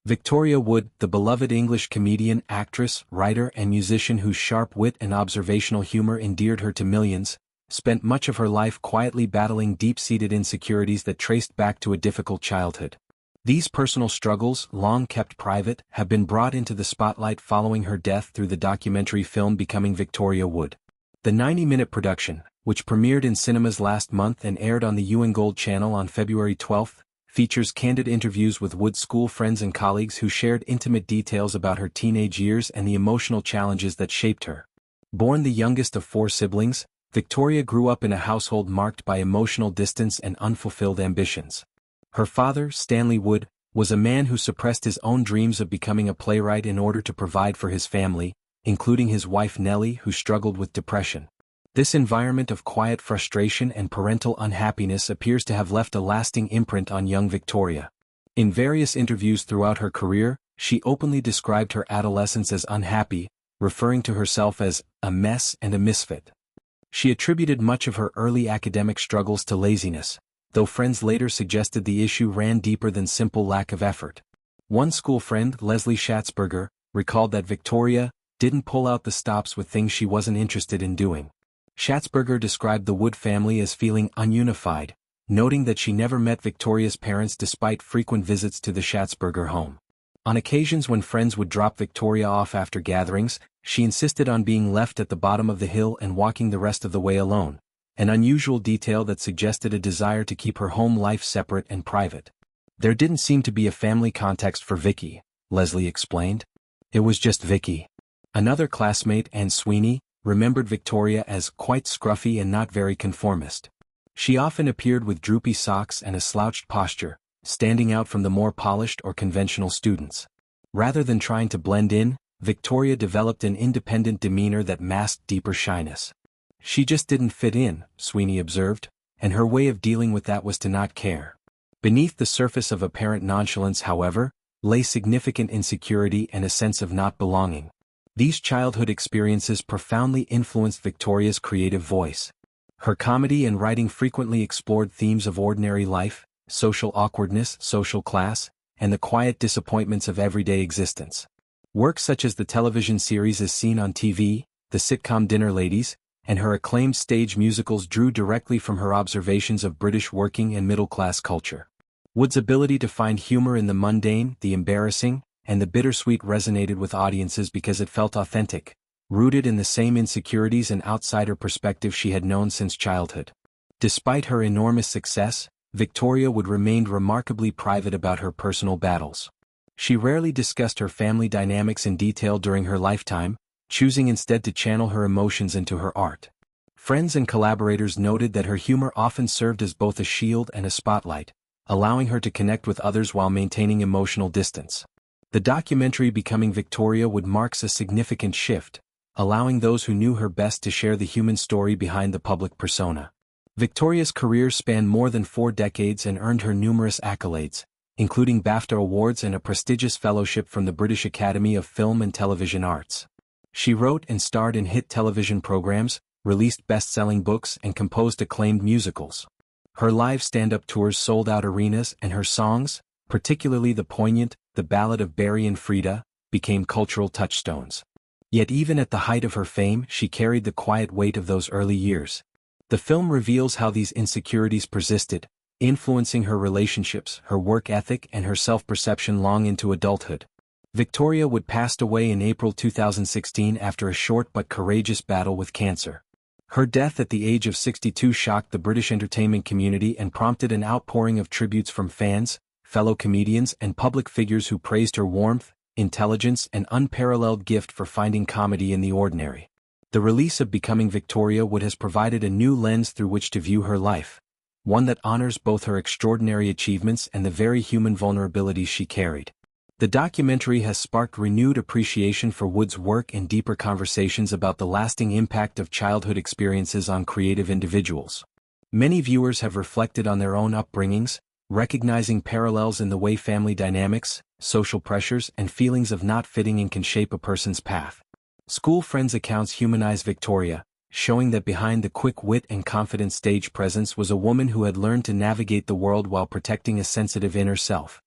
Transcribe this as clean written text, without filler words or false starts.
Victoria Wood, the beloved English comedian, actress, writer and musician whose sharp wit and observational humor endeared her to millions, spent much of her life quietly battling deep-seated insecurities that traced back to a difficult childhood. These personal struggles, long kept private, have been brought into the spotlight following her death through the documentary film Becoming Victoria Wood. The 90-minute production, which premiered in cinemas last month and aired on the UN Gold channel on February 12, features candid interviews with Wood's school friends and colleagues who shared intimate details about her teenage years and the emotional challenges that shaped her. Born the youngest of 4 siblings, Victoria grew up in a household marked by emotional distance and unfulfilled ambitions. Her father, Stanley Wood, was a man who suppressed his own dreams of becoming a playwright in order to provide for his family, including his wife Nellie, who struggled with depression. This environment of quiet frustration and parental unhappiness appears to have left a lasting imprint on young Victoria. In various interviews throughout her career, she openly described her adolescence as unhappy, referring to herself as a mess and a misfit. She attributed much of her early academic struggles to laziness, though friends later suggested the issue ran deeper than simple lack of effort. One school friend, Leslie Schatzberger, recalled that Victoria didn't pull out the stops with things she wasn't interested in doing. Schatzberger described the Wood family as feeling ununified, noting that she never met Victoria's parents despite frequent visits to the Schatzberger home. On occasions when friends would drop Victoria off after gatherings, she insisted on being left at the bottom of the hill and walking the rest of the way alone, an unusual detail that suggested a desire to keep her home life separate and private. There didn't seem to be a family context for Vicky, Leslie explained. It was just Vicky. Another classmate, Anne Sweeney, remembered Victoria as quite scruffy and not very conformist. She often appeared with droopy socks and a slouched posture, standing out from the more polished or conventional students. Rather than trying to blend in, Victoria developed an independent demeanor that masked deeper shyness. She just didn't fit in, Sweeney observed, and her way of dealing with that was to not care. Beneath the surface of apparent nonchalance, however, lay significant insecurity and a sense of not belonging. These childhood experiences profoundly influenced Victoria's creative voice. Her comedy and writing frequently explored themes of ordinary life, social awkwardness, social class, and the quiet disappointments of everyday existence. Works such as the television series As Seen on TV, the sitcom Dinner Ladies, and her acclaimed stage musicals drew directly from her observations of British working and middle-class culture. Wood's ability to find humor in the mundane, the embarrassing, and the bittersweet resonated with audiences because it felt authentic, rooted in the same insecurities and outsider perspective she had known since childhood. Despite her enormous success, Victoria Wood remained remarkably private about her personal battles. She rarely discussed her family dynamics in detail during her lifetime, choosing instead to channel her emotions into her art. Friends and collaborators noted that her humor often served as both a shield and a spotlight, allowing her to connect with others while maintaining emotional distance. The documentary Becoming Victoria Wood marks a significant shift, allowing those who knew her best to share the human story behind the public persona. Victoria's career spanned more than 4 decades and earned her numerous accolades, including BAFTA awards and a prestigious fellowship from the British Academy of Film and Television Arts. She wrote and starred in hit television programs, released best-selling books and composed acclaimed musicals. Her live stand-up tours sold out arenas and her songs, particularly the poignant The Ballad of Barry and Frida, became cultural touchstones. Yet even at the height of her fame, she carried the quiet weight of those early years. The film reveals how these insecurities persisted, influencing her relationships, her work ethic and her self-perception long into adulthood. Victoria Wood passed away in April 2016 after a short but courageous battle with cancer. Her death at the age of 62 shocked the British entertainment community and prompted an outpouring of tributes from fans, fellow comedians and public figures who praised her warmth, intelligence and unparalleled gift for finding comedy in the ordinary. The release of Becoming Victoria Wood has provided a new lens through which to view her life, one that honors both her extraordinary achievements and the very human vulnerabilities she carried. The documentary has sparked renewed appreciation for Wood's work and deeper conversations about the lasting impact of childhood experiences on creative individuals. Many viewers have reflected on their own upbringings, recognizing parallels in the way family dynamics, social pressures, and feelings of not fitting in can shape a person's path. School friends' accounts humanize Victoria, showing that behind the quick wit and confident stage presence was a woman who had learned to navigate the world while protecting a sensitive inner self.